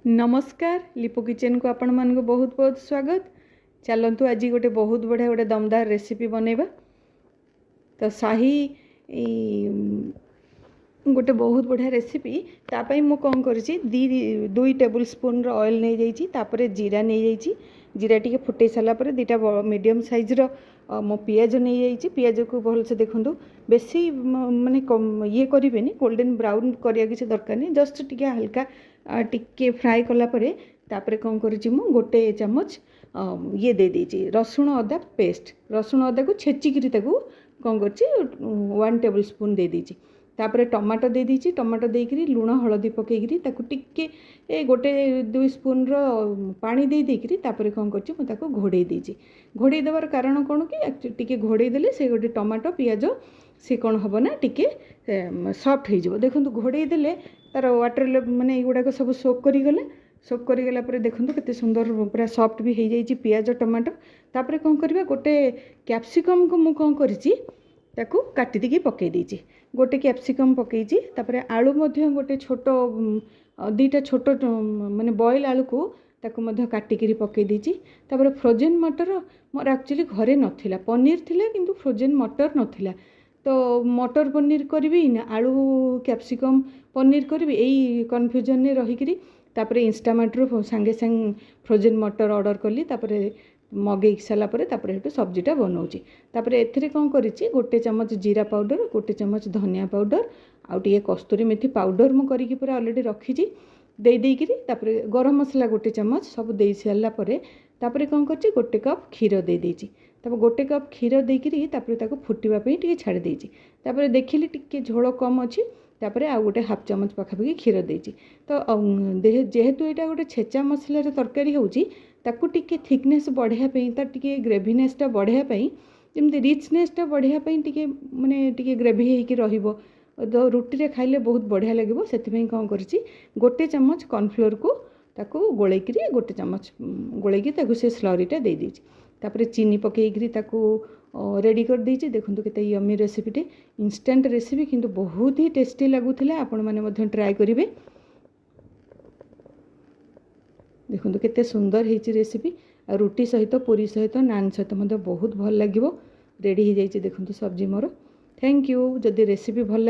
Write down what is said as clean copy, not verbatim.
नमस्कार lipo kitchen को आपण मान को बहुत बहुत स्वागत। चलतु आज गोटे बहुत बढ़िया गोटे दमदार रेसिपी बनैबा। तो शाही गोटे बहुत बढ़िया रेसिपी तापाई मु कौन करी दुई टेबल स्पून ऑयल नहीं जाइए, तापर जीरा नहीं जाइए। जीरा टी फुटे सारापर दुटा मीडियम साइज मो पियाज नहीं जाइए। पियाज को भलसे देखूँ बेसी माने ये करें गोल्डन ब्राउन करिया किसी दरकार नहीं, जस्ट टी हल्का टिके फ्राए कलापर तापर कौन करुँची मु गोटे चामच ये दे देची रसुण अदा पेस्ट। रसुण अदा को छेचिकी कौन कर 1 टेबल स्पून दे देची। तापर टमाटो दे दीची। टमाटो देकरी लुण हलदी पकईकरी ताकू टिके गोटे 2 स्पून पानी दे देकरी तापर कौन करछि मु ताकू घोड़े देची। घोड़े देवार कारण कौन कि टिके घोड़े देले से गोटे टमाटो पियाज से कौन हम ना टिके सॉफ्ट हो जाए। देखो घोड़े देले तार वाटर माने एगुड़ाक सब सोक करिगले। सोक करिगला पर देखो केते सुंदर पूरा सॉफ्ट भी हो जाइए पियाज टमाटो। तापर कौन करबा गोटे कैप्सिकम को मु कौन करिछि ताकू काटी देकी पकई देछि। गोटे कैप्सिकम पकईछि। तापर आलू मध्य गोटे छोट दुईटा छोट माने बॉयल आलू को ताकू मध्य काटिकी पकई देछि। तापर फ्रोजेन मटर मोर एक्चुअली घरे नथिला, पनीर थिला किंतु फ्रोजेन मटर नथिला, तो मटर पनीर करी ना आलू कैप्सिकम पनीर करी यही कन्फ्यूजन ने रहीकि तापर इंस्टामार्ट सांगे सांग फ्रोजेन मटर ऑर्डर कली। तापर मगे सारापर तापर सब्जीटा बनाऊँगी। तापर एथिरे कौन करिछि गोटे चमच जीरा पाउडर, गोटे चमच धनिया पाउडर आउ टिके कस्तूरी मेथी पाउडर मु करिकी पूरा ऑलरेडी रखीछि दे देइकरी। तापर गरम मसला गोटे चमच सब दे सारा पर तापर कौन करछि गोटे कप क्षीर दे देइछि। तापर गोटे कप क्षीर देइकरी तापर ताको फुटिबा पई टिके छाड़ी देइछि। तापर देखिली टिके झोल कम अछि, तापर आ गोटे हाफ चमच पाखापाखि क्षीर देइछि। तो जेहेतु यहाँ गोटे छेचा मसला तरकारी होउछि ताकू टिके थिकनेस बढ़िया तार टिके ग्रेवीनेसटा बढ़िया जमी रिचनेसटा बढ़िया टिके माने टिके ग्रेवी होइकी रहिबो, तो रुटी रे खाइले बहुत बढ़िया लगिबो। सेति कौन करिछि गोटे चमच कॉर्नफ्लोर को ताकू गोलेकरी गोटे चमच गोलेकी ताकू से स्लरीटा दे देछि। तापर चीनी पकईकरी ताकू रेडी कर देछि। देखंतु केते यमी रेसिपीटे इंस्टेंट रेसिपी किंतु बहुत ही टेस्टी लागुथिला। आपण माने मध्य ट्राई करिवे। देखो केते सुंदर होइछि रेसिपी। आ रुटी सहित पूरी सहित नान सहित बहुत भल लगिवो। रेडी हो जाइछि देखो सब्जी मोर। Thank you. जदि रेसिपी भल